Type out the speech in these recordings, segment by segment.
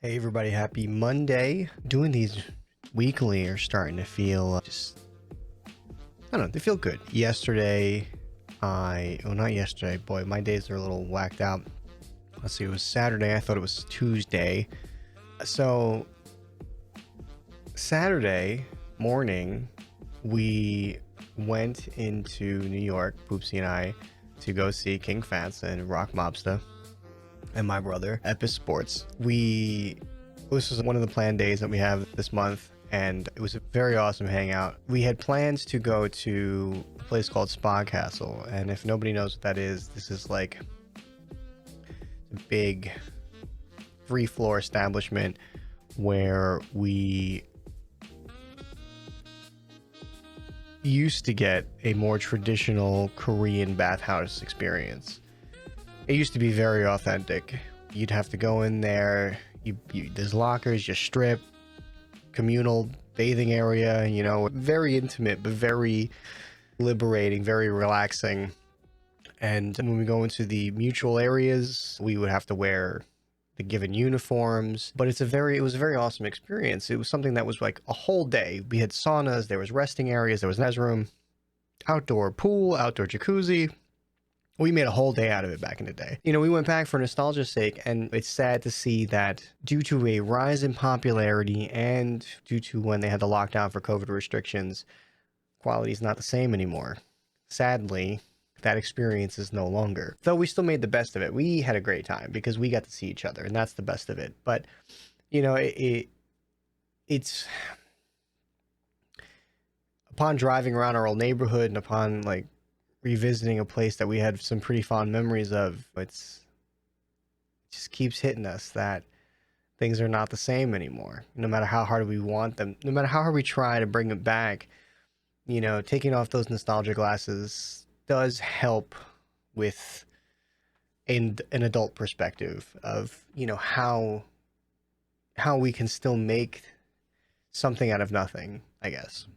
Hey everybody, happy Monday. Doing these weekly are starting to feel I don't know, they feel good. Yesterday, not yesterday, boy, my days are a little whacked out. Let's see, it was Saturday, I thought it was Tuesday. So, Saturday morning, we went into New York, Poopsie and I, to go see King Fats and Rock Mobsta and my brother, Epis Sports. This was one of the planned days that we have this month, and it was a very awesome hangout. We had plans to go to a place called Spa Castle, and if nobody knows what that is, this is like a big 3-floor establishment where we used to get a more traditional Korean bathhouse experience. It used to be very authentic. You'd have to go in there, there's lockers, you strip, communal bathing area, very intimate, but very liberating, very relaxing. And when we go into the mutual areas, we would have to wear the given uniforms, but it was a very awesome experience. It was something that was like a whole day. We had saunas, there was resting areas, there was an room, outdoor pool, outdoor jacuzzi. We made a whole day out of it back in the day. We went back for nostalgia's sake, and it's sad to see that due to a rise in popularity and due to when they had the lockdown for COVID restrictions, quality is not the same anymore. Sadly, that experience is no longer. Though we still made the best of it. We had a great time because we got to see each other, and that's the best of it. But, it's upon driving around our old neighborhood and upon revisiting a place that we had some pretty fond memories of, it just keeps hitting us that things are not the same anymore. No matter how hard we want them, no matter how hard we try to bring it back, taking off those nostalgia glasses does help with an adult perspective of, how we can still make something out of nothing, I guess.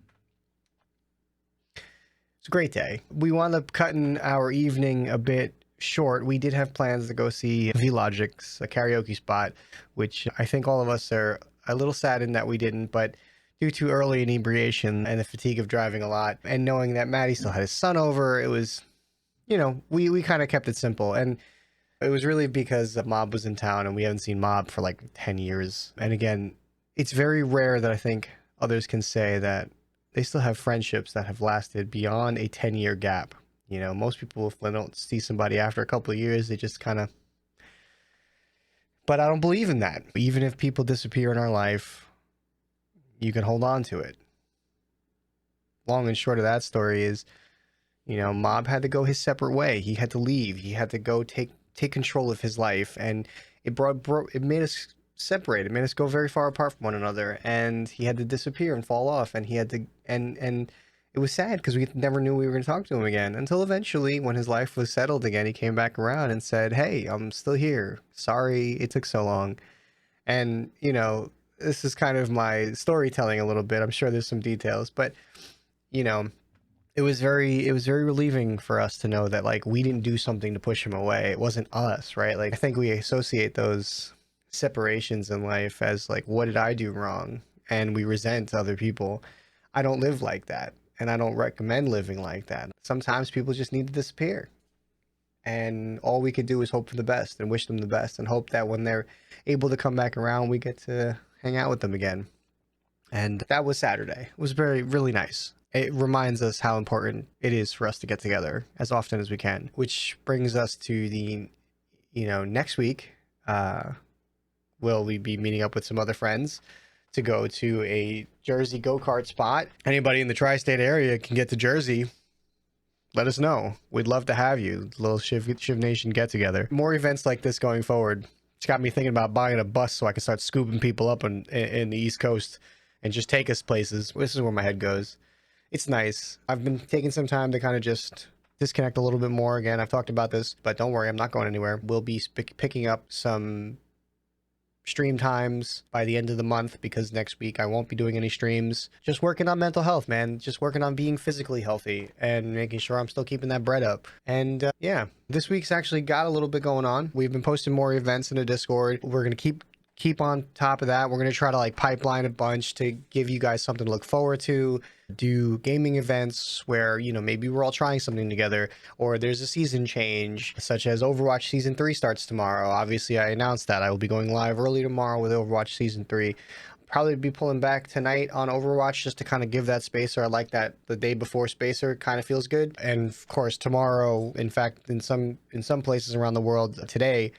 It's a great day. We wound up cutting our evening a bit short. We did have plans to go see V-Logic's, a karaoke spot, which I think all of us are a little saddened that we didn't, but due to early inebriation and the fatigue of driving a lot, and knowing that Maddie still had his son over, it was, we kind of kept it simple. And it was really because Mob was in town, and we haven't seen Mob for like 10 years. And again, it's very rare that I think others can say that they still have friendships that have lasted beyond a 10-year gap. Most people, if they don't see somebody after a couple of years, they just kind of... But I don't believe in that. Even if people disappear in our life, you can hold on to it. Long and short of that story is, Mob had to go his separate way. He had to leave. He had to go take control of his life, and it made us separate. It made us go very far apart from one another, and he had to disappear and fall off, and he had to and it was sad because we never knew we were going to talk to him again, until eventually, when his life was settled again, he came back around and said, "Hey, I'm still here. Sorry it took so long." And this is kind of my storytelling a little bit. I'm sure there's some details, but it was very relieving for us to know that we didn't do something to push him away. It wasn't us, right? I think we associate those separations in life as what did I do wrong, and we resent other people. I don't live like that, and I don't recommend living like that. Sometimes people just need to disappear, and all we could do is hope for the best and wish them the best and hope that when they're able to come back around, we get to hang out with them again. And that was Saturday. It was really nice. It reminds us how important it is for us to get together as often as we can, which brings us to the next week. Will we be meeting up with some other friends to go to a Jersey go-kart spot? Anybody in the tri-state area can get to Jersey, let us know. We'd love to have you. Little Shiv Nation get-together. More events like this going forward. It's got me thinking about buying a bus so I can start scooping people up in the East Coast and just take us places. This is where my head goes. It's nice. I've been taking some time to kind of just disconnect a little bit more. Again, I've talked about this, but don't worry, I'm not going anywhere. We'll be picking up some stream times by the end of the month, because next week I won't be doing any streams. Just working on mental health, man. Just working on being physically healthy and making sure I'm still keeping that bread up. And yeah, this week's actually got a little bit going on. We've been posting more events in the Discord. We're going to keep keep on top of that. We're going to try to like pipeline a bunch to give you guys something to look forward to, do gaming events where, you know, maybe we're all trying something together, or there's a season change, such as Overwatch Season 3 starts tomorrow. Obviously, I announced that I will be going live early tomorrow with Overwatch Season 3. Probably be pulling back tonight on Overwatch just to kind of give that spacer. I like that the day before spacer kind of feels good. And of course, tomorrow, in fact, in some places around the world today,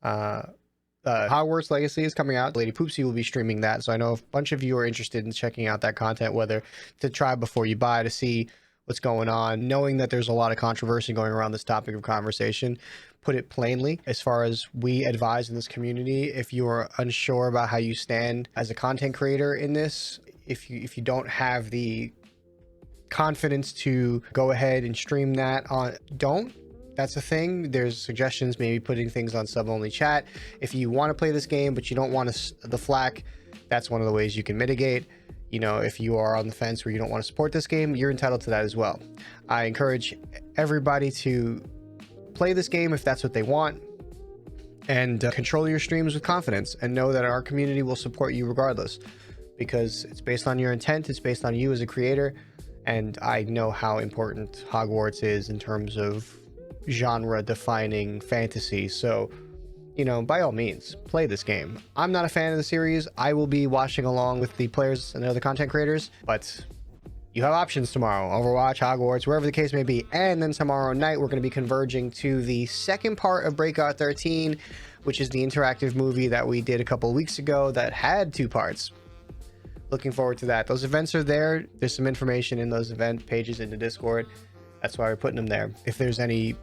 Hogwarts Legacy is coming out. Lady Poopsie will be streaming that, so I know a bunch of you are interested in checking out that content, whether to try before you buy, to see what's going on, knowing that there's a lot of controversy going around this topic of conversation. Put it plainly, as far as we advise in this community, if you are unsure about how you stand as a content creator in this, if you don't have the confidence to go ahead and stream that on, don't. That's the thing. There's suggestions, maybe putting things on sub-only chat. If you want to play this game, but you don't want the flack, that's one of the ways you can mitigate. You know, if you are on the fence where you don't want to support this game, you're entitled to that as well. I encourage everybody to play this game if that's what they want, and control your streams with confidence, and know that our community will support you regardless, because it's based on your intent, it's based on you as a creator, and I know how important Hogwarts is in terms of genre defining fantasy. So, you know, by all means, play this game. I'm not a fan of the series. I will be watching along with the players and the other content creators, but you have options tomorrow: Overwatch, Hogwarts, wherever the case may be. And then tomorrow night, we're going to be converging to the second part of Breakout 13, which is the interactive movie that we did a couple of weeks ago that had 2 parts. Looking forward to that. Those events are there. There's some information in those event pages in the Discord. That's why we're putting them there. If there's any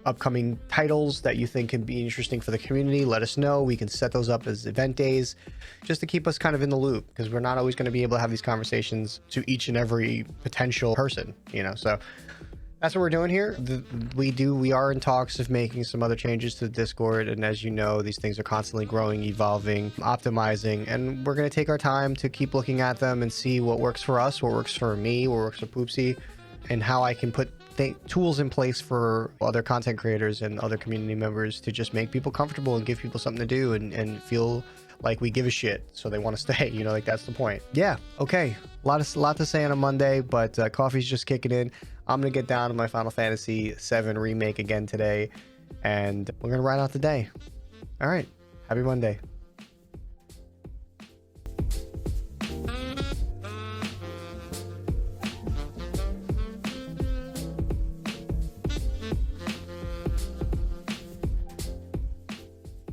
upcoming titles that you think can be interesting for the community, let us know. We can set those up as event days just to keep us kind of in the loop, because we're not always going to be able to have these conversations to each and every potential person, you know. So that's what we're doing here. We are in talks of making some other changes to the Discord, and as you know, these things are constantly growing, evolving, optimizing, and we're going to take our time to keep looking at them and see what works for us, what works for me, what works for Poopsie, and how I can put tools in place for other content creators and other community members to just make people comfortable and give people something to do and feel like we give a shit, so they want to stay, you know, like that's the point. Yeah, okay, a lot to say on a Monday, but coffee's just kicking in. I'm gonna get down to my Final Fantasy VII remake again today, and we're gonna ride out the day. All right, happy Monday.